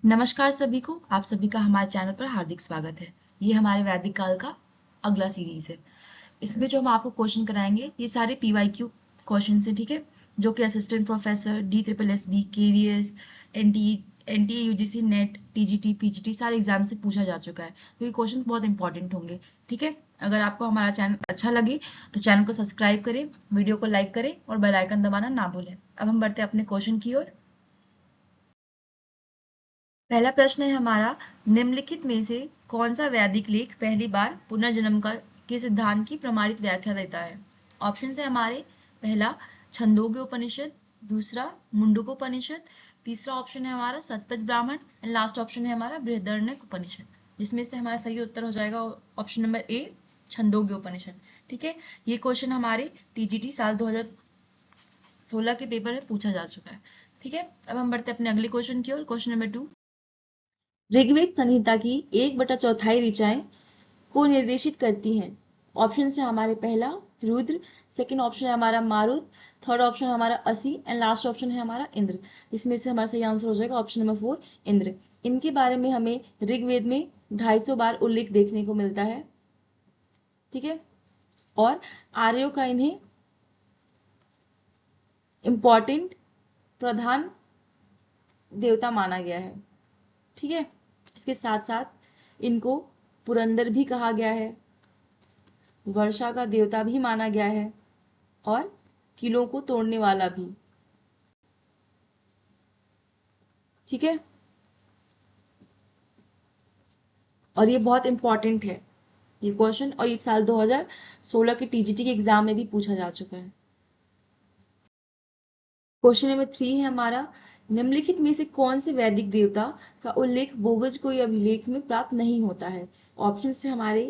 नमस्कार सभी को, आप सभी का हमारे चैनल पर हार्दिक स्वागत है। ये हमारे वैदिक काल का अगला सीरीज है। इसमें जो हम आपको क्वेश्चन कराएंगे ये सारे पीवाईक्यू क्वेश्चन हैं, ठीक है, जो कि assistant professor, DSSB, KVS, NTA, UGC, net, TGT, PGT सारे एग्जाम से पूछा जा चुका है। तो ये क्वेश्चन बहुत इंपॉर्टेंट होंगे, ठीक है। अगर आपको हमारा चैनल अच्छा लगे तो चैनल को सब्सक्राइब करें, वीडियो को लाइक करें और बेल आइकन दबाना ना भूलें। अब हम बढ़ते हैं अपने क्वेश्चन की ओर। पहला प्रश्न है हमारा, निम्नलिखित में से कौन सा वैदिक लेख पहली बार पुनर्जन्म का के सिद्धांत की प्रमाणित व्याख्या देता है? ऑप्शन है हमारे, पहला छंदोग्य उपनिषद, दूसरा मुंडकोपनिषद, तीसरा ऑप्शन है हमारा सतपथ ब्राह्मण एंड लास्ट ऑप्शन है हमारा बृहदारण्यक उपनिषद। जिसमें से हमारा सही उत्तर हो जाएगा ऑप्शन नंबर ए, छंदोग्य उपनिषद। ठीक है, ये क्वेश्चन हमारे TGT साल 2016 के पेपर में पूछा जा चुका है। ठीक है, अब हम बढ़ते हैं अपने अगले क्वेश्चन की ओर। क्वेश्चन नंबर 2, ऋग्वेद संहिता की 1/4 ऋचाएं को निर्देशित करती हैं? ऑप्शन है हमारे, पहला रुद्र, सेकंड ऑप्शन है हमारा मारुत, थर्ड ऑप्शन है हमारा असी एंड लास्ट ऑप्शन है हमारा इंद्र। इसमें से हमारा सही आंसर हो जाएगा ऑप्शन नंबर 4, इंद्र। इनके बारे में हमें ऋग्वेद में 250 बार उल्लेख देखने को मिलता है, ठीक है, और आर्यों का इन्हें इंपॉर्टेंट प्रधान देवता माना गया है, ठीक है। इसके साथ साथ इनको पुरंदर भी कहा गया है, वर्षा का देवता भी माना गया है और किलों को तोड़ने वाला भी, ठीक है। और ये बहुत इंपॉर्टेंट है ये क्वेश्चन, और ये साल 2016 के TGT के एग्जाम में भी पूछा जा चुका है। क्वेश्चन नंबर 3 है हमारा, निम्नलिखित में से कौन से वैदिक देवता का उल्लेख बोगज कोई अभिलेख में प्राप्त नहीं होता है? ऑप्शन से हमारे,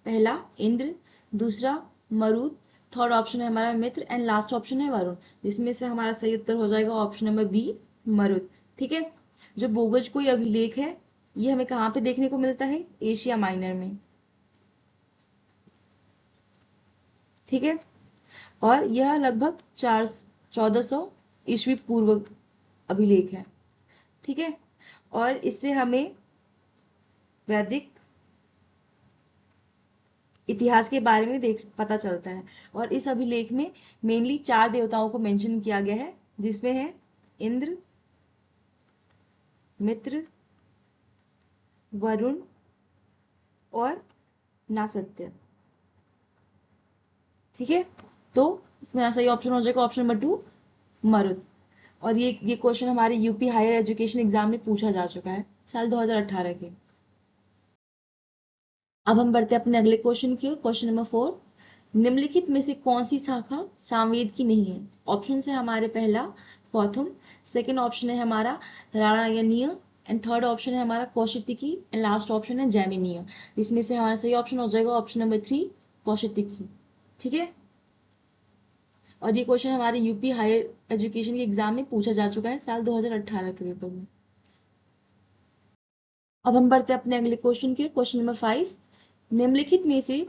पहला इंद्र, दूसरा मरुत, थर्ड ऑप्शन है हमारा मित्र एंड लास्ट ऑप्शन है वरुण। जिसमें से हमारा सही उत्तर हो जाएगा ऑप्शन नंबर बी, मरुत। ठीक है, जो बोगज कोई अभिलेख है ये हमें कहाँ पे देखने को मिलता है? एशिया माइनर में, ठीक है। और यह लगभग 1400 ईस्वी पूर्व अभिलेख है, ठीक है। और इससे हमें वैदिक इतिहास के बारे में पता चलता है। और इस अभिलेख में मेनली 4 देवताओं को मेंशन किया गया है, जिसमें है इंद्र, मित्र, वरुण और नासत्य, ठीक है। तो इसमें सही ऑप्शन हो जाएगा ऑप्शन नंबर 2, मरुत। और ये क्वेश्चन हमारे यूपी हायर एजुकेशन एग्जाम में पूछा जा चुका है साल 2018 के। अब हम बढ़ते हैं अपने अगले क्वेश्चन की ओर। क्वेश्चन नंबर 4, निम्नलिखित में से कौन सी शाखा सामवेद की नहीं है? ऑप्शन है हमारे, पहला गौतम, सेकंड ऑप्शन है हमारा राणायनीय एंड थर्ड ऑप्शन है हमारा कौशितिकी एंड लास्ट ऑप्शन है जैमिनीय। इसमें से हमारा सही ऑप्शन हो जाएगा ऑप्शन नंबर 3, कौशितिकी, ठीक है। और ये क्वेश्चन हमारे यूपी हायर एजुकेशन के एग्जाम में पूछा जा चुका है साल 2018 के पेपर में। अब हम बढ़ते हैं अपने अगले क्वेश्चन की। क्वेश्चन नंबर 5, निम्नलिखित में से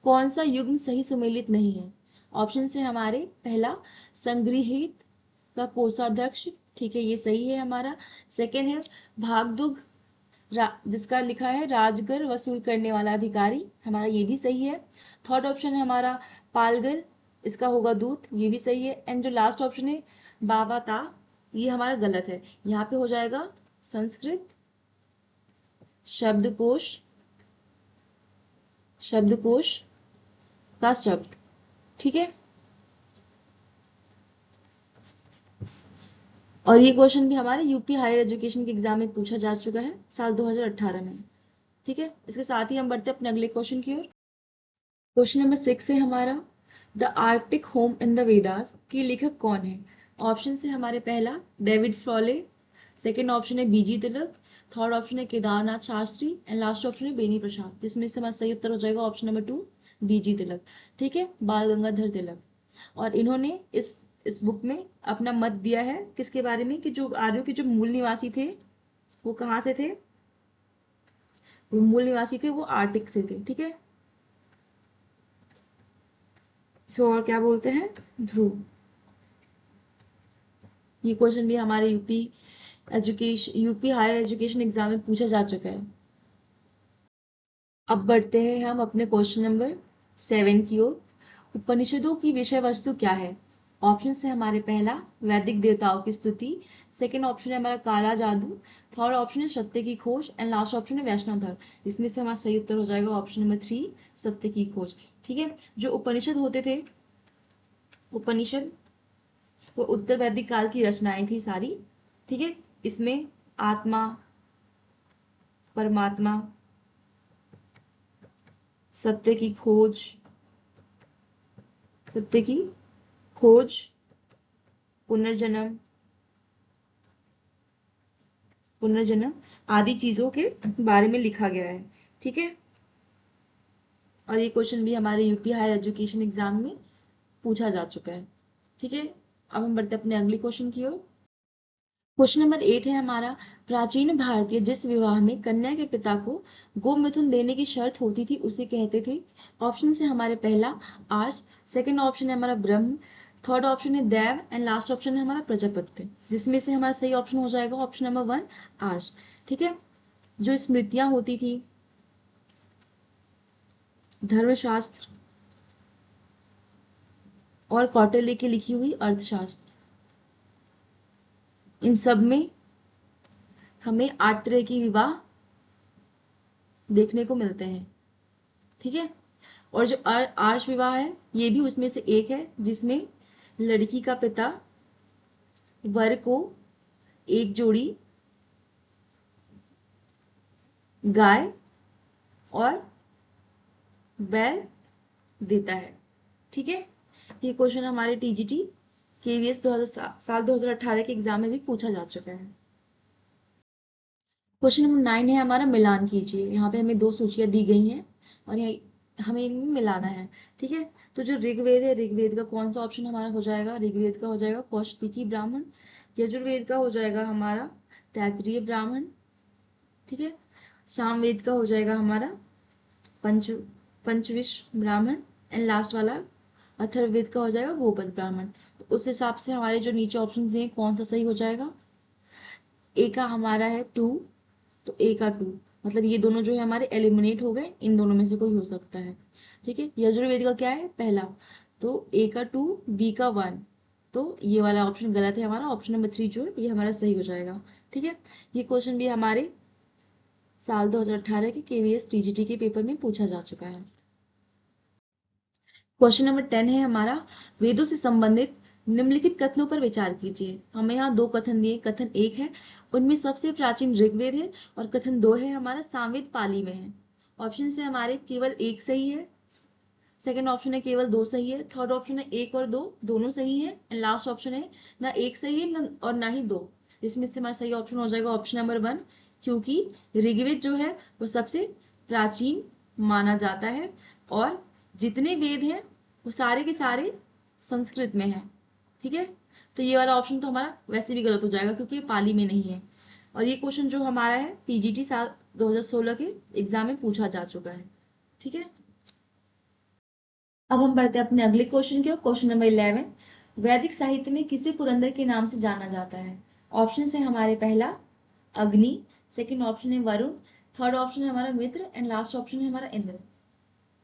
कौन सा युग्म सही सुमेलित नहीं है? ऑप्शन है हमारे, पहला संग्रहित का कोषाध्यक्ष, ठीक है, ये सही है हमारा। सेकंड है भागदुग, जिसका लिखा है राजगर वसूल करने वाला अधिकारी, हमारा ये भी सही है। थर्ड ऑप्शन है हमारा पालगर, इसका होगा दूत, ये भी सही है। एंड जो लास्ट ऑप्शन है बाबाता, ये हमारा गलत है। यहाँ पे हो जाएगा संस्कृत शब्दकोश, शब्दकोश का शब्द, ठीक है। और ये क्वेश्चन भी हमारे यूपी हायर एजुकेशन के एग्जाम में पूछा जा चुका है साल 2018 में, ठीक है। इसके साथ ही हम बढ़ते हैं अपने अगले क्वेश्चन की ओर। क्वेश्चन नंबर 6 है हमारा, the Arctic home in the Vedas के लेखक कौन है? ऑप्शन है हमारे, पहला डेविड फ्रॉले, सेकंड ऑप्शन है बीजी तिलक, थर्ड ऑप्शन है Kedarnath Shastri and last option है बेनी प्रसाद। जिसमें से हमारा सही उत्तर हो जाएगा ऑप्शन नंबर 2, बीजी तिलक, ठीक है, बाल गंगाधर तिलक। और इन्होंने इस बुक में अपना मत दिया है किसके बारे में, कि जो आर्यों के जो मूल निवासी थे वो कहाँ से थे? वो मूल निवासी थे वो आर्टिक से थे, ठीक है। इसको और क्या बोलते हैं? ध्रुव। ये क्वेश्चन भी हमारे UP education UP higher education exam में पूछा जा चुका है। अब बढ़ते हैं हम अपने क्वेश्चन नंबर 7 की ओर। उपनिषदों की विषय वस्तु क्या है? ऑप्शन है हमारे पहला वैदिक देवताओं की स्तुति, सेकंड ऑप्शन है हमारा काला जादू, थर्ड ऑप्शन है सत्य की खोज एंड लास्ट ऑप्शन है वैष्णव धर्म। इसमें से हमारा सही उत्तर हो जाएगा ऑप्शन नंबर 3 सत्य की खोज। ठीक है, जो उपनिषद होते थे, उपनिषद वो उत्तर वैदिक काल की रचनाएं थी सारी। ठीक है, इसमें आत्मा, परमात्मा, सत्य की खोज, सत्य की खोज, पुनर्जन्म, पुनर्जन्म आदि चीजों के बारे में लिखा गया है। ठीक है, और ये क्वेश्चन भी हमारे यूपी हायर एजुकेशन एग्जाम में पूछा जा चुका है। ठीक है, अब हम बढ़ते अपने अगले क्वेश्चन की ओर। क्वेश्चन नंबर 8 है हमारा, प्राचीन भारतीय जिस विवाह में कन्या के पिता को गोमिथुन देने की शर्त होती थी उसे कहते थे। ऑप्शन है हमारे पहला आर्ष, सेकंड ऑप्शन है हमारा ब्रह्म, थर्ड ऑप्शन है देव एंड लास्ट ऑप्शन है हमारा प्रजापति। जिसमें से हमारा सही ऑप्शन हो जाएगा ऑप्शन नंबर 1 आर्ष। ठीक है, जो स्मृतियां होती थी, धर्मशास्त्र और कौटिल्य की लिखी हुई अर्थशास्त्र, इन सब में हमें 8 तरह की विवाह देखने को मिलते हैं। ठीक है, और जो आर्ष विवाह है ये भी उसमें से एक है, जिसमें लड़की का पिता वर को एक जोड़ी गाय और बैल देता है। ठीक है, ये क्वेश्चन हमारे टीजीटी केवीएस 2018 के एग्जाम में भी पूछा जा चुका है। क्वेश्चन नंबर 9 है हमारा, मिलान कीजिए। यहाँ पे हमें दो सूचियां दी गई हैं और यहाँ हमें इनमें मिलाना है। ठीक है, तो जो ऋग्वेद है, ऋग्वेद का कौन सा ऑप्शन हमारा हो जाएगा? ऋग्वेद का हो जाएगा कौशिकी ब्राह्मण। यजुर्वेद का हो जाएगा हमारा तैत्तिरीय ब्राह्मण। ठीक है, सामवेद का हो जाएगा हमारा पंच पंचविश ब्राह्मण एंड लास्ट वाला अथर्ववेद का हो जाएगा गोपद ब्राह्मण। तो उस हिसाब से हमारे जो नीचे ऑप्शन हैं कौन सा सही हो जाएगा? ए का हमारा है 2, तो ए का 2, मतलब ये दोनों जो है हमारे एलिमिनेट हो गए, इन दोनों में से कोई हो सकता है। ठीक है, यजुर्वेद का क्या है? पहला, तो ए का 2, बी का 1, तो ये वाला ऑप्शन गलत है हमारा, ऑप्शन नंबर 3 जो है ये हमारा सही हो जाएगा। ठीक है, ये क्वेश्चन भी हमारे साल 2018 के केवीएस टीजीटी के पेपर में पूछा जा चुका है। क्वेश्चन नंबर 10 है हमारा, वेदों से संबंधित निम्नलिखित कथनों पर विचार कीजिए। हमें यहाँ दो कथन दिए, कथन एक है उनमें सबसे प्राचीन ऋग्वेद है और कथन दो है हमारा सामवेद पाली में है। ऑप्शन से हमारे केवल एक सही है, सेकंड ऑप्शन है केवल दो सही है, थर्ड ऑप्शन है एक और दो दोनों सही है एंड लास्ट ऑप्शन है ना एक सही है ना और ना ही दो। इसमें से हमारा सही ऑप्शन हो जाएगा ऑप्शन नंबर 1, क्योंकि ऋग्वेद जो है वो सबसे प्राचीन माना जाता है और जितने वेद हैं वो सारे के सारे संस्कृत में है। ठीक है, तो ये वाला ऑप्शन तो हमारा वैसे भी गलत हो जाएगा क्योंकि ये पाली में नहीं है। और ये क्वेश्चन जो हमारा है पीजीटी साल 2016 के एग्जाम में पूछा जा चुका है। ठीक है, अब हम बढ़ते हैं अपने अगले क्वेश्चन की ओर। क्वेश्चन नंबर 11, वैदिक साहित्य में किसे पुरंदर के नाम से जाना जाता है? ऑप्शन है हमारे पहला अग्नि, सेकंड ऑप्शन है वरुण, थर्ड ऑप्शन है हमारा मित्र एंड लास्ट ऑप्शन है हमारा इंद्र।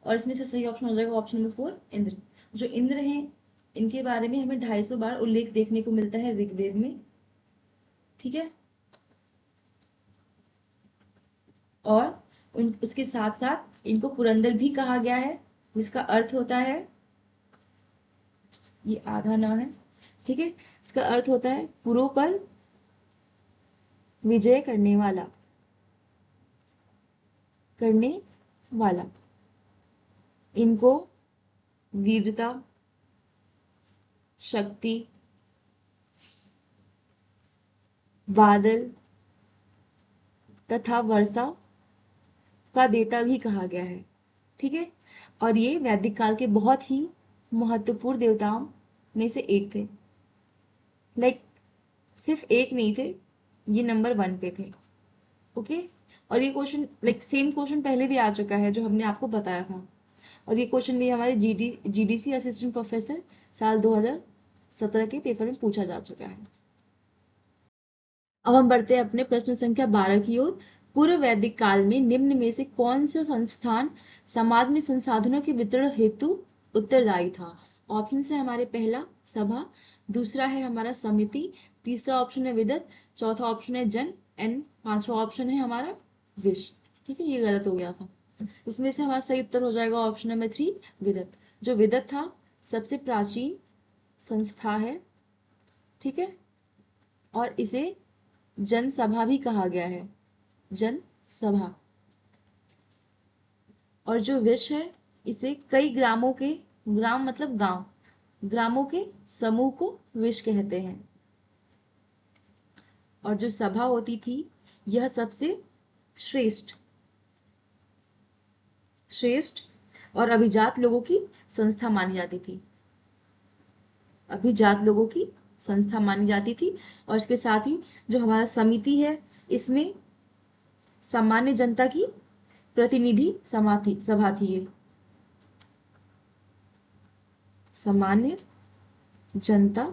और इसमें से सही ऑप्शन हो जाएगा ऑप्शन नंबर 4 इंद्र। जो इंद्र हैं इनके बारे में हमें 250 बार उल्लेख देखने को मिलता है ऋग्वेद में। ठीक है, और उसके साथ साथ इनको पुरंदर भी कहा गया है, जिसका अर्थ होता है, ये आधा न है। ठीक है, इसका अर्थ होता है पुरों पर विजय करने वाला, करने वाला। इनको वीरता, शक्ति, बादल तथा वर्षा का देवता भी कहा गया है। ठीक है, और ये वैदिक काल के बहुत ही महत्वपूर्ण देवताओं में से एक थे। लाइक सिर्फ एक नहीं थे, ये नंबर 1 पे थे। ओके, और ये क्वेश्चन लाइक सेम क्वेश्चन पहले भी आ चुका है जो हमने आपको बताया था, और ये क्वेश्चन भी हमारे जीडीसी असिस्टेंट प्रोफेसर साल 2017 के पेपर में पूछा जा चुका है। अब हम बढ़ते हैं अपने प्रश्न संख्या 12 की ओर। पूर्व वैदिक काल में निम्न में से कौन सा संस्थान समाज में संसाधनों के वितरण हेतु उत्तरदायी था? ऑप्शन है हमारे पहला सभा, दूसरा है हमारा समिति, तीसरा ऑप्शन है विदत, चौथा ऑप्शन है जन एंड पांचवा ऑप्शन है हमारा विश। ठीक है, ये गलत हो गया था। इसमें से हमारा सही उत्तर हो जाएगा ऑप्शन नंबर 3 विदत। जो विदत था सबसे प्राचीन संस्था है, ठीक है, और इसे जनसभा भी कहा गया है, जनसभा। और जो विश है इसे कई ग्रामों के, ग्राम मतलब गांव, ग्रामों के समूह को विश कहते हैं। और जो सभा होती थी यह सबसे श्रेष्ठ श्रेष्ठ और अभिजात लोगों की संस्था मानी जाती थी, अभिजात लोगों की संस्था मानी जाती थी। और इसके साथ ही जो हमारा समिति है इसमें सामान्य जनता की प्रतिनिधि सभा थी ये, सामान्य जनता,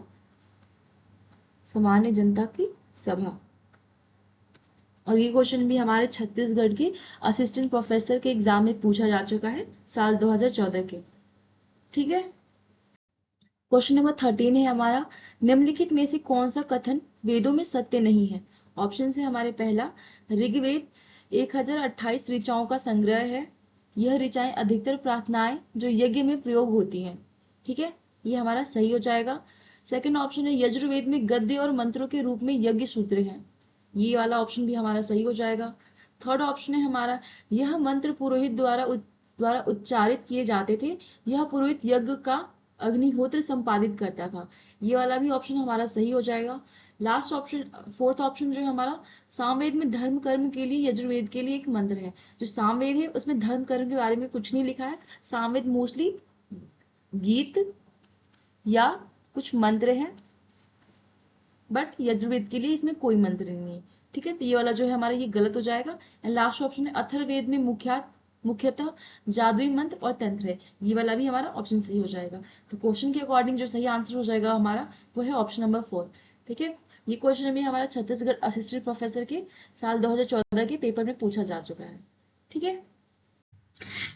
सामान्य जनता की सभा। और ये क्वेश्चन भी हमारे छत्तीसगढ़ के असिस्टेंट प्रोफेसर के एग्जाम में पूछा जा चुका है साल 2014 के। ठीक है, क्वेश्चन नंबर 13 है हमारा, निम्नलिखित में से कौन सा कथन वेदों में सत्य नहीं है? ऑप्शन है हमारे पहला ऋग्वेद 1028 ऋचाओं का संग्रह है, यह ऋचाएं अधिकतर प्रार्थनाएं जो यज्ञ में प्रयोग होती हैं। ठीक है, ये हमारा सही हो जाएगा। सेकंड ऑप्शन है यजुर्वेद में गद्य और मंत्रों के रूप में यज्ञ सूत्र हैं, ये वाला ऑप्शन भी हमारा सही हो जाएगा। थर्ड ऑप्शन है हमारा यह मंत्र पुरोहित द्वारा उच्चारित किए जाते थे, यह पुरोहित यज्ञ का अग्निहोत्र संपादित करता था, ये वाला भी ऑप्शन हमारा सही हो जाएगा। लास्ट ऑप्शन, फोर्थ ऑप्शन जो है हमारा, सामवेद में धर्म कर्म के लिए यजुर्वेद के लिए एक मंत्र है। जो सामवेद है उसमें धर्म कर्म के बारे में कुछ नहीं लिखा है, सामवेद मोस्टली गीत या कुछ मंत्र हैं, बट यजुर्वेद के लिए इसमें कोई मंत्र नहीं है। ठीक है, तो ये वाला जो है हमारा ये गलत हो जाएगा। एंड लास्ट ऑप्शन है अथर्ववेद में मुख्यतः जादुई मंत्र और तंत्र है, ये वाला भी हमारा ऑप्शन सही हो जाएगा। तो क्वेश्चन के अकॉर्डिंग जो सही आंसर हो जाएगा हमारा वो है ऑप्शन नंबर 4। ठीक है, ये क्वेश्चन भी हमारा छत्तीसगढ़ असिस्टेंट प्रोफेसर के साल 2014 के पेपर में पूछा जा चुका है। ठीक है,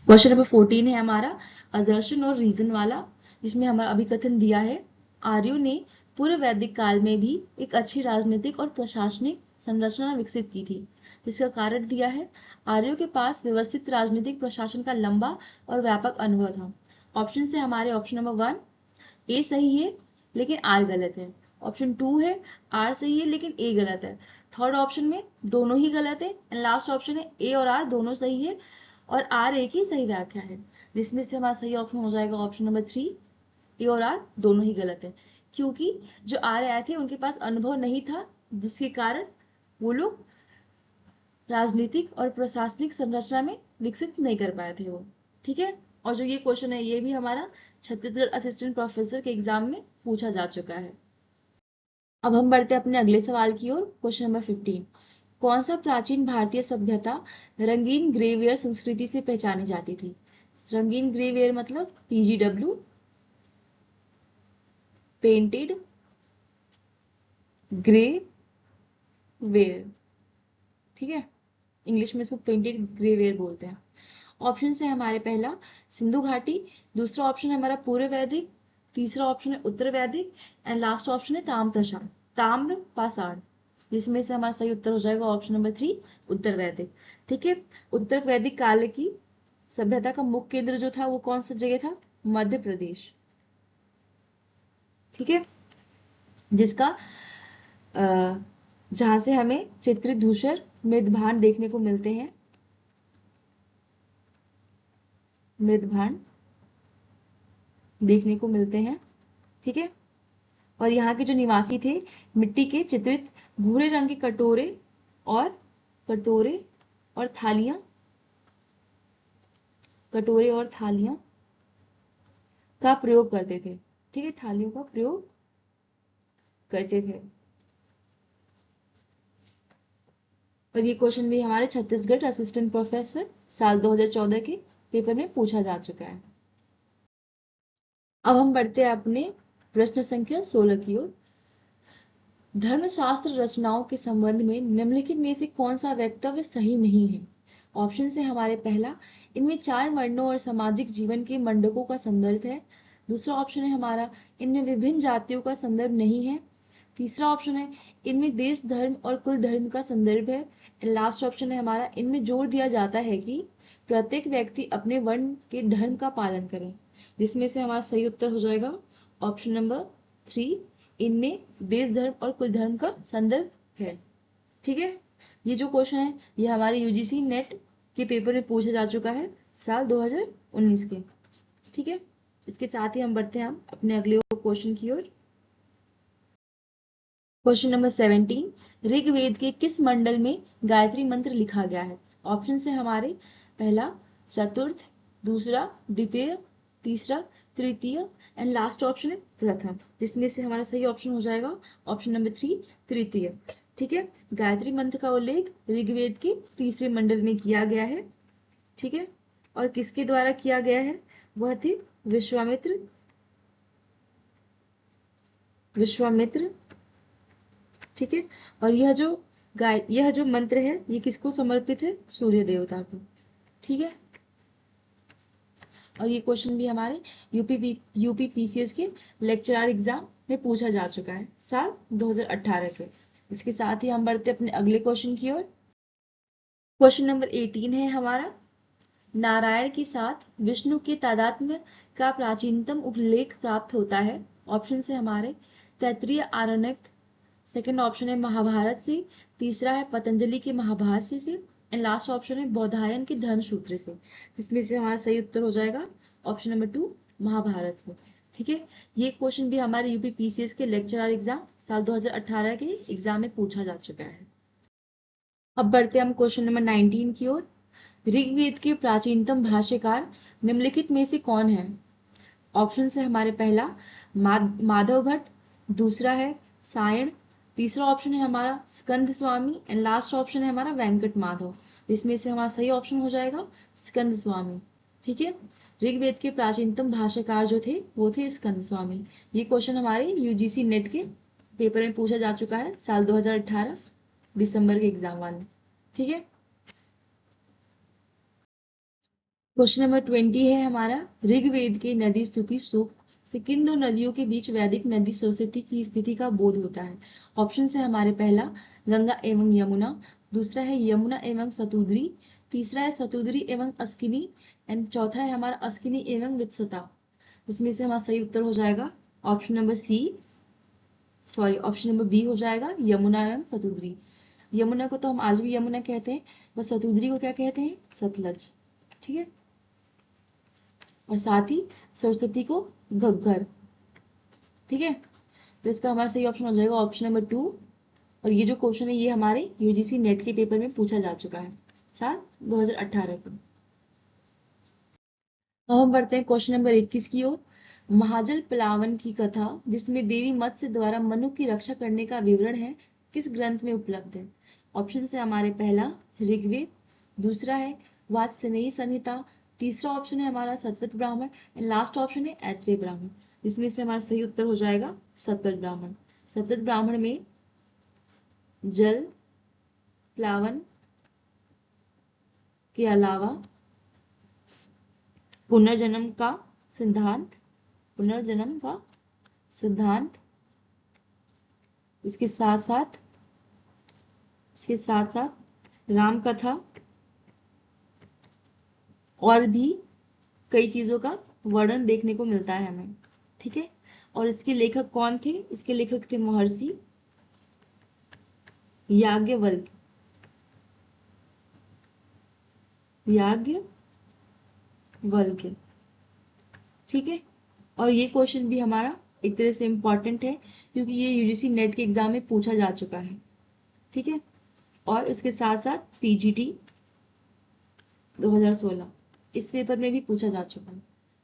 क्वेश्चन नंबर 14 है हमारा अदर्शन और रीजन वाला, जिसमें हमारा अभिकथन दिया है, आर्यों ने पूर्व वैदिक काल में भी एक अच्छी राजनीतिक और प्रशासनिक संरचना विकसित की थी। इसका कारण दिया है, आर्यों के पास व्यवस्थित राजनीतिक प्रशासन का लंबा और व्यापक अनुभव था। ऑप्शन से हमारे ऑप्शन नंबर 1 ए सही है लेकिन आर गलत है, ऑप्शन 2 है आर सही है लेकिन ए गलत है, थर्ड ऑप्शन में दोनों ही गलत है, एंड लास्ट ऑप्शन है ए और आर दोनों सही है और आर एक ही सही व्याख्या है, जिसमें से हमारा सही ऑप्शन हो जाएगा ऑप्शन नंबर 3, ए और आर दोनों ही गलत है। क्योंकि जो आर्य आए थे उनके पास अनुभव नहीं था, जिसके कारण वो लोग राजनीतिक और प्रशासनिक संरचना में विकसित नहीं कर पाए थे वो। ठीक है, और जो ये क्वेश्चन है ये भी हमारा छत्तीसगढ़ असिस्टेंट प्रोफेसर के एग्जाम में पूछा जा चुका है। अब हम बढ़ते हैं अपने अगले सवाल की ओर। क्वेश्चन नंबर 15, कौन सा प्राचीन भारतीय सभ्यता रंगीन ग्रेवियर संस्कृति से पहचानी जाती थी? रंगीन ग्रेवियर मतलब PGW, पेंटेड ग्रे वेयर। ठीक है, इंग्लिश में इसको पेंटेड ग्रे वेयर बोलते हैं। ऑप्शन है हमारे पहला सिंधु घाटी, दूसरा ऑप्शन है हमारा पूर्व वैदिक, तीसरा ऑप्शन है उत्तर वैदिक, एंड लास्ट ऑप्शन है ताम्र पाषाण, जिसमें से हमारा सही उत्तर हो जाएगा ऑप्शन नंबर 3 उत्तर वैदिक। ठीक है, उत्तर वैदिक काल की सभ्यता का मुख्य केंद्र जो था वो कौन सा जगह था? मध्य प्रदेश। ठीक है, जिसका जहां से हमें चित्रित धूसर मृदभांड देखने को मिलते हैं, मृदभांड देखने को मिलते हैं। ठीक है, और यहाँ के जो निवासी थे मिट्टी के चित्रित भूरे रंग के कटोरे और थालियां का प्रयोग करते थे। ठीक है, थालियों का प्रयोग करते थे। और ये क्वेश्चन भी हमारे छत्तीसगढ़ असिस्टेंट प्रोफेसर साल 2014 के पेपर में पूछा जा चुका है। अब हम बढ़ते हैं अपने प्रश्न संख्या 16 की ओर। धर्मशास्त्र रचनाओं के संबंध में निम्नलिखित में से कौन सा वक्तव्य सही नहीं है? ऑप्शन से हमारे पहला, इनमें 4 वर्णों और सामाजिक जीवन के मंडकों का संदर्भ है। दूसरा ऑप्शन है हमारा, इनमें विभिन्न जातियों का संदर्भ नहीं है। तीसरा ऑप्शन है, इनमें देश धर्म और कुल धर्म का संदर्भ है। लास्ट ऑप्शन है हमारा, इनमें जोर दिया जाता है कि प्रत्येक व्यक्ति अपने वर्ण के धर्म का पालन करे। जिसमें से हमारा सही उत्तर हो जाएगा ऑप्शन नंबर 3, इनमें देश धर्म और कुल धर्म का संदर्भ है। ठीक है, ये जो क्वेश्चन है ये हमारे यूजीसी नेट के पेपर में पूछा जा चुका है साल 2019 के। ठीक है, इसके साथ ही हम बढ़ते हैं हम अपने अगले क्वेश्चन की ओर। क्वेश्चन नंबर 17, ऋग्वेद के किस मंडल में गायत्री मंत्र लिखा गया है? ऑप्शन से हमारे पहला चतुर्थ, दूसरा द्वितीय, तीसरा तृतीय एंड लास्ट ऑप्शन है प्रथम। जिसमें से हमारा सही ऑप्शन हो जाएगा ऑप्शन नंबर 3, तृतीय। ठीक है, गायत्री मंत्र का उल्लेख ऋग्वेद के तीसरे मंडल में किया गया है। ठीक है, और किसके द्वारा किया गया है? वह थे विश्वामित्र। ठीक है, और यह जो मंत्र है ये किसको समर्पित है? सूर्य देवता को। ठीक है, और ये क्वेश्चन भी हमारे यूपी पीसीएस के लेक्चरर एग्जाम में पूछा जा चुका है साल 2018 के। इसके साथ ही हम बढ़ते अपने अगले क्वेश्चन की ओर। क्वेश्चन नंबर 18 है हमारा, नारायण के साथ विष्णु के तादात्म्य का प्राचीनतम उल्लेख प्राप्त होता है। ऑप्शन से हमारे तैत्तिरीय आरण्यक, सेकंड ऑप्शन है महाभारत से, तीसरा है पतंजलि के महाभाष्य से एंड लास्ट ऑप्शन है बौधायन के धर्मसूत्र से। जिसमें से हमारा सही उत्तर हो जाएगा ऑप्शन नंबर 2, महाभारत से। ठीक है, ये क्वेश्चन भी हमारे यूपी पीसीएस के लेक्चरर एग्जाम साल 2018 के एग्जाम में पूछा जा चुका है। अब बढ़ते हैं हम क्वेश्चन नंबर 19 की ओर। ऋग्वेद के प्राचीनतम भाष्यकार निम्नलिखित में से कौन है? ऑप्शन से हमारे पहला माधव भट्ट, दूसरा है सायण, तीसरा ऑप्शन है हमारा स्कंद स्वामी एंड लास्ट ऑप्शन है हमारा वेंकट माधव। इसमें से हमारा सही ऑप्शन हो जाएगा स्कंद स्वामी। ठीक है, ऋग्वेद के प्राचीनतम भाष्यकार जो थे वो थे स्कंद स्वामी। ये क्वेश्चन हमारे यूजीसी नेट के पेपर में पूछा जा चुका है साल 2018 दिसंबर के एग्जाम वाले। ठीक है, क्वेश्चन नंबर 20 है हमारा, ऋग्वेद के नदी स्तुति सूक्त से किन दो नदियों के बीच वैदिक नदी सरस्वती की स्थिति का बोध होता है? ऑप्शन है हमारे पहला गंगा एवं यमुना, दूसरा है यमुना एवं सतुद्री, तीसरा है सतुद्री एवं अस्किनी एंड चौथा है हमारा अस्किनी एवं वित्सता। इसमें से हमारा सही उत्तर हो जाएगा ऑप्शन नंबर बी हो जाएगा यमुना एवं सतुद्री। यमुना को तो हम आज भी यमुना कहते हैं, वह सतुद्री को क्या कहते हैं? सतलज। ठीक है, और साथ ही सरस्वती को घग्गर। ठीक है, तो इसका हमारा सही ऑप्शन हो जाएगा ऑप्शन नंबर 2। और ये जो क्वेश्चन है ये हमारे यूजीसी नेट के पेपर में पूछा जा चुका है साल 2018 का। अब हम बढ़ते हैं क्वेश्चन नंबर 21 की ओर। महाजल प्लावन की कथा जिसमें देवी मत्स्य द्वारा मनु की रक्षा करने का विवरण है किस ग्रंथ में उपलब्ध है? ऑप्शन से हमारे पहला ऋग्वेद, दूसरा है वात्स्ययनी संहिता, तीसरा ऑप्शन है हमारा सतपथ ब्राह्मण एंड लास्ट ऑप्शन है ऐत्रेय ब्राह्मण। इसमें से हमारा सही उत्तर हो जाएगा सतपथ ब्राह्मण। सतपथ ब्राह्मण में जल प्लावन के अलावा पुनर्जन्म का सिद्धांत, इसके साथ साथ राम कथा और भी कई चीजों का वर्णन देखने को मिलता है हमें। ठीक है, और इसके लेखक कौन थे? इसके लेखक थे महर्षि याज्ञवल्क्य। ठीक है, और ये क्वेश्चन भी हमारा एक तरह से इंपॉर्टेंट है क्योंकि ये यूजीसी नेट के एग्जाम में पूछा जा चुका है। ठीक है, और इसके साथ साथ पीजीटी 2016 इस पेपर में भी पूछा जा चुका है।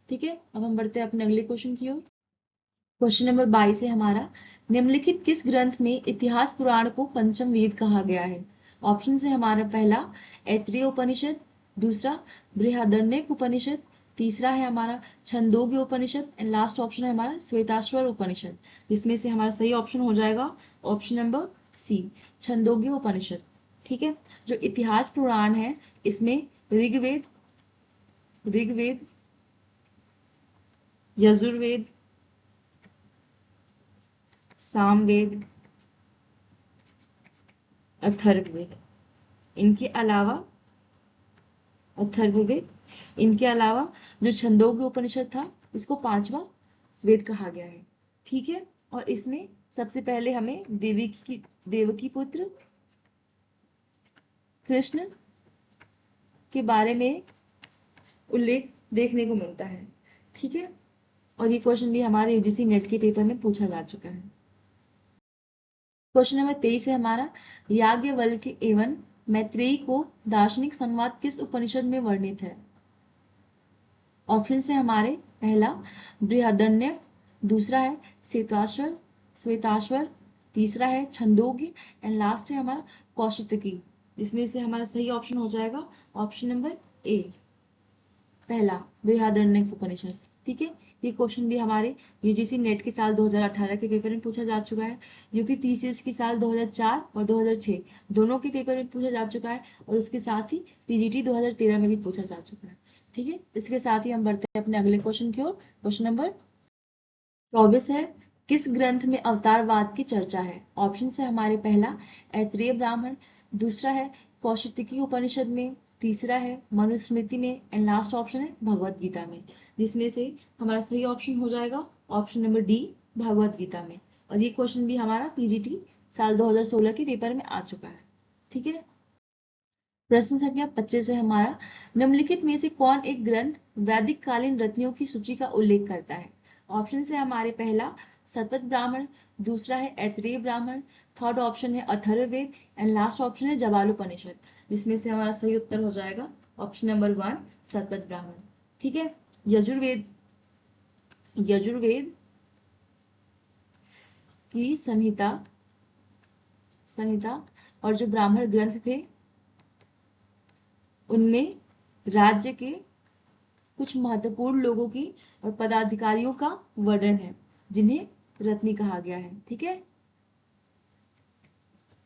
ठीक है, अब हम बढ़ते हैं अपने अगले क्वेश्चन की ओर। क्वेश्चन नंबर 22 है हमारा, निम्नलिखित किस ग्रंथ में इतिहास पुराण को पंचम वेद कहा गया है? ऑप्शन है हमारा पहला ऐत्रेय उपनिषद, दूसरा बृहदारण्यक उपनिषद, तीसरा है हमारा छंदोग्य उपनिषद एंड लास्ट ऑप्शन है हमारा श्वेताश्वर उपनिषद, जिसमें से हमारा सही ऑप्शन हो जाएगा ऑप्शन नंबर सी, छंदोग्य उपनिषद। ठीक है, जो इतिहास पुराण है इसमें ऋग्वेद, यजुर्वेद, सामवेद, अथर्ववेद, इनके अलावा इनके अलावा जो छंदोग्य उपनिषद था इसको पांचवा वेद कहा गया है। ठीक है, और इसमें सबसे पहले हमें देवकी पुत्र कृष्ण के बारे में उल्लेख देखने को मिलता है। ठीक है, और ये क्वेश्चन भी हमारे यूजीसी नेट के पेपर में पूछा जा चुका है। क्वेश्चन नंबर 23 है हमारा, याज्ञवल्क्य एवं मैत्रेयी को दार्शनिक संवाद किस उपनिषद में वर्णित है? ऑप्शन है हमारे, पहला बृहदारण्यक, दूसरा है श्वेताश्वर, तीसरा है छंदोग्य एंड लास्ट है हमारा कौशितकी, जिसमें से हमारा सही ऑप्शन हो जाएगा ऑप्शन नंबर ए, पहला बृहदारण्यक उपनिषद। ठीक है, ये क्वेश्चन भी हमारे यूजीसी नेट के साल 2018 के पेपर में पूछा जा चुका है, यूपी पीसीएस के साल 2004 और 2006 दोनों के पेपर में पूछा जा चुका है, और उसके साथ ही पीजीटी 2013 में भी पूछा जा चुका है। ठीक है, इसके साथ ही हम बढ़ते हैं अपने अगले क्वेश्चन की ओर। क्वेश्चन नंबर 24 है, किस ग्रंथ में अवतारवाद की चर्चा है? ऑप्शन है हमारे, पहला ऐत्रेय ब्राह्मण, दूसरा है कौशितकी उपनिषद में, तीसरा है मनुस्मृति में एंड लास्ट ऑप्शन है भगवत गीता में, जिसमें से हमारा सही ऑप्शन हो जाएगा option number D, Bhagavad Gita में। और ये क्वेश्चन भी हमारा पीजीटी साल 2016 के पेपर में आ चुका है। ठीक है, प्रश्न संख्या 25 है हमारा, निम्नलिखित में से कौन एक ग्रंथ वैदिक कालीन रत्नियों की सूची का उल्लेख करता है? ऑप्शन है हमारे, पहला शतपथ ब्राह्मण, दूसरा है ऐत्रेय ब्राह्मण, थर्ड ऑप्शन है अथर्ववेद एंड लास्ट ऑप्शन है जबालोपनिषद, जिसमें से हमारा सही उत्तर हो जाएगा ऑप्शन नंबर 1, शतपथ ब्राह्मण। ठीक है, यजुर्वेद की संहिता और जो ब्राह्मण ग्रंथ थे उनमें राज्य के कुछ महत्वपूर्ण लोगों की और पदाधिकारियों का वर्णन है, जिन्हें रत्नी कहा गया है। ठीक है,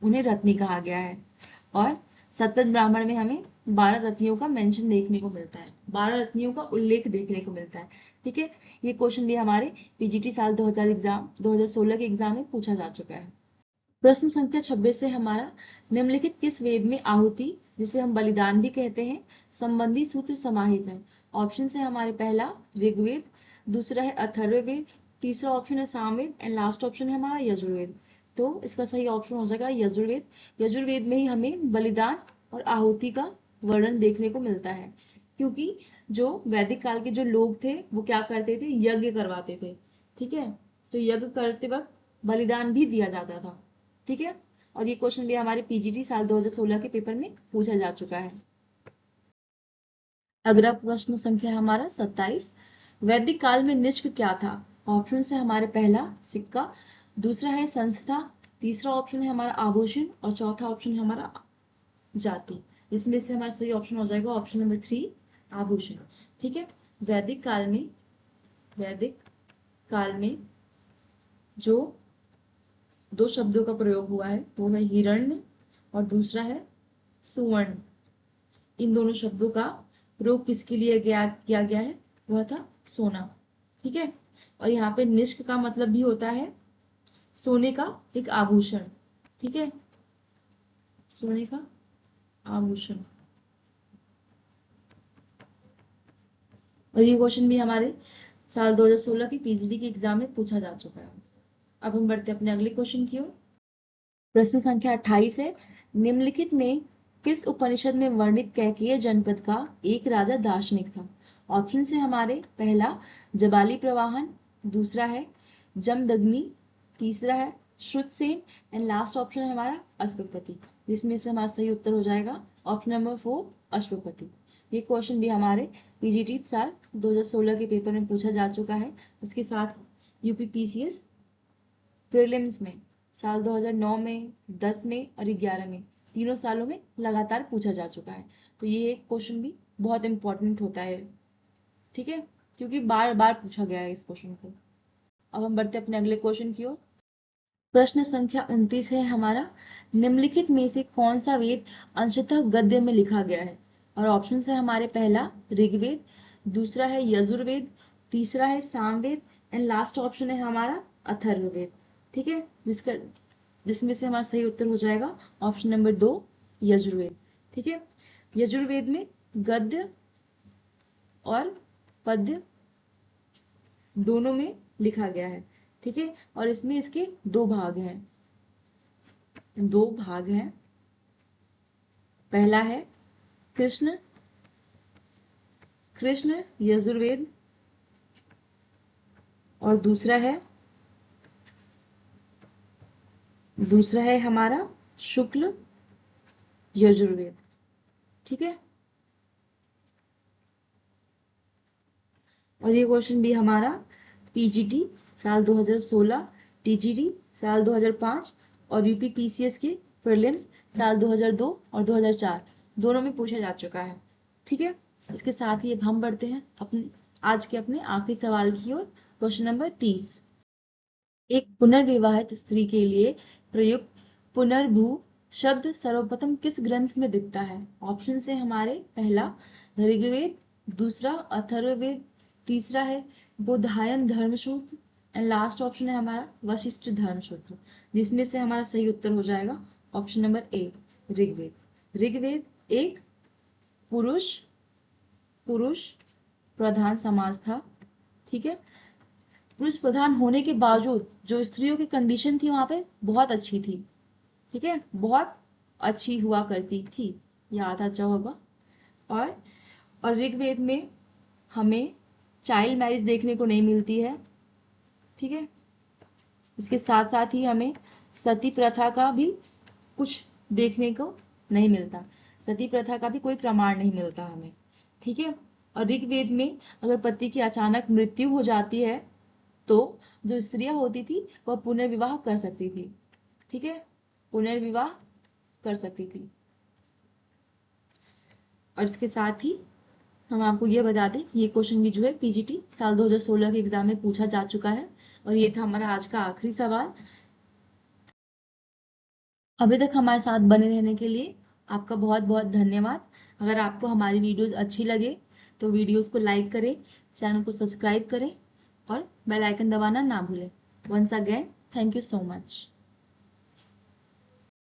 उन्हें रत्नी कहा गया है। और शतपथ ब्राह्मण में हमें 12 रत्नियों का मेंशन देखने को मिलता है, 12 रत्नियों का उल्लेख देखने को मिलता है। ठीक है, ये क्वेश्चन भी हमारे पीजीटी साल 2016 के एग्जाम में पूछा जा चुका है। प्रश्न संख्या 26 से हमारा, निम्नलिखित किस वेद में आहुति, जिसे हम बलिदान भी कहते हैं, संबंधी सूत्र समाहित है? ऑप्शन है हमारे, पहला ऋग्वेद, दूसरा है अथर्ववेद, तीसरा ऑप्शन है सामवेद एंड लास्ट ऑप्शन है हमारा यजुर्वेद। तो इसका सही ऑप्शन हो जाएगा यजुर्वेद। यजुर्वेद में ही हमें बलिदान और आहुति का वर्णन देखने को मिलता है, क्योंकि जो वैदिक काल के जो लोग थे वो क्या करते थे, यज्ञ करवाते थे। ठीक है, तो यज्ञ करते वक्त बलिदान भी दिया जाता था। ठीक है, और ये क्वेश्चन भी हमारे पीजीटी साल 2016 के पेपर में पूछा जा चुका है। अगला प्रश्न संख्या हमारा 27, वैदिक काल में निष्क क्या था? ऑप्शन है हमारे, पहला सिक्का, दूसरा है संस्था, तीसरा ऑप्शन है हमारा आभूषण और चौथा ऑप्शन है हमारा जाति, जिसमें से हमारा सही ऑप्शन हो जाएगा ऑप्शन नंबर 3, आभूषण। ठीक है, वैदिक काल में जो दो शब्दों का प्रयोग हुआ है वो है हिरण्य और दूसरा है सुवर्ण। इन दोनों शब्दों का प्रयोग किसके लिए किया गया है? वह था सोना। ठीक है, और यहाँ पे निष्क का मतलब भी होता है सोने का एक आभूषण। ठीक है, सोने का आभूषण। और ये क्वेश्चन भी हमारे साल 2016 की पीजीडी के एग्जाम में पूछा जा चुका है। अब हम बढ़ते अपने अगले क्वेश्चन की ओर। प्रश्न संख्या 28 है, निम्नलिखित में किस उपनिषद में वर्णित कैकेय जनपद का एक राजा दार्शनिक था? ऑप्शन है हमारे, पहला जबाली प्रवाहन, दूसरा है जमदग्नि, तीसरा है श्रुतसेन एंड लास्ट ऑप्शन है हमारा अश्वपति, जिसमें से हमारा सही उत्तर हो जाएगा ऑप्शन नंबर 4, अश्वपति। ये क्वेश्चन भी हमारे पीजीटी साल 2016 के पेपर में पूछा जा चुका है। उसके साथ यूपी पीसीएस प्रीलिम्स में साल 2009 में, 10 में और 11 में, तीनों सालों में लगातार पूछा जा चुका है। तो ये एक क्वेश्चन भी बहुत इंपॉर्टेंट होता है। ठीक है, क्योंकि बार बार पूछा गया है इस क्वेश्चन को। अब हम बढ़ते अपने अगले क्वेश्चन की ओर। प्रश्न संख्या 29 है हमारा, निम्नलिखित में से कौन सा वेद अंशतः गद्य में लिखा गया है? और ऑप्शन है हमारे, पहला ऋग्वेद, दूसरा है यजुर्वेद, तीसरा है सामवेद एंड लास्ट ऑप्शन है हमारा अथर्ववेद। ठीक है, जिसमें से हमारा सही उत्तर हो जाएगा ऑप्शन नंबर 2, यजुर्वेद। ठीक है, यजुर्वेद में गद्य और पद्य दोनों में लिखा गया है। ठीक है, और इसमें इसके दो भाग हैं, पहला है कृष्ण यजुर्वेद और दूसरा है हमारा शुक्ल यजुर्वेद। ठीक है, और ये क्वेश्चन भी हमारा पीजीटी साल 2016, टीजीटी साल 2005 और यूपी पीसीएस के प्रीलिम्स साल 2002 और 2004 दोनों में पूछा जा चुका है। ठीक है, इसके साथ ही अब हम बढ़ते हैं आज के अपने आखिरी सवाल की ओर। क्वेश्चन नंबर 30, एक पुनर्विवाहित स्त्री के लिए प्रयुक्त पुनर्भू शब्द सर्वप्रथम किस ग्रंथ में दिखता है? ऑप्शन है हमारे, पहला ऋग्वेद, दूसरा अथर्ववेद, तीसरा है बोधायन धर्मसूत्र एंड लास्ट ऑप्शन है हमारा वशिष्ठ धर्मसूत्र, जिसमें से हमारा सही उत्तर हो जाएगा option number A, Rigveda. Rigveda एक पुरुष प्रधान समाज था। ठीक है, पुरुष प्रधान होने के बावजूद जो स्त्रियों की कंडीशन थी वहां पे बहुत अच्छी थी। ठीक है, बहुत अच्छी हुआ करती थी, याद अच्छा होगा। और ऋग्वेद में हमें चाइल्ड मैरिज देखने को नहीं मिलती है। ठीक है, इसके साथ साथ ही हमें सती प्रथा का भी कुछ देखने को नहीं मिलता, सती प्रथा का भी कोई प्रमाण नहीं मिलता हमें। ठीक है, और ऋग्वेद में अगर पति की अचानक मृत्यु हो जाती है तो जो स्त्रियां होती थी वह पुनर्विवाह कर सकती थी। ठीक है, पुनर्विवाह कर सकती थी। और इसके साथ ही हम आपको ये बता दें कि ये क्वेश्चन भी जो है पीजीटी साल 2016 के एग्जाम में पूछा जा चुका है। और ये था हमारा आज का आखिरी सवाल। अभी तक हमारे साथ बने रहने के लिए आपका बहुत बहुत धन्यवाद। अगर आपको हमारी वीडियोस अच्छी लगे तो वीडियोस को लाइक करें, चैनल को सब्सक्राइब करें और बेल आइकन दबाना ना भूलें। Once again thank you so much.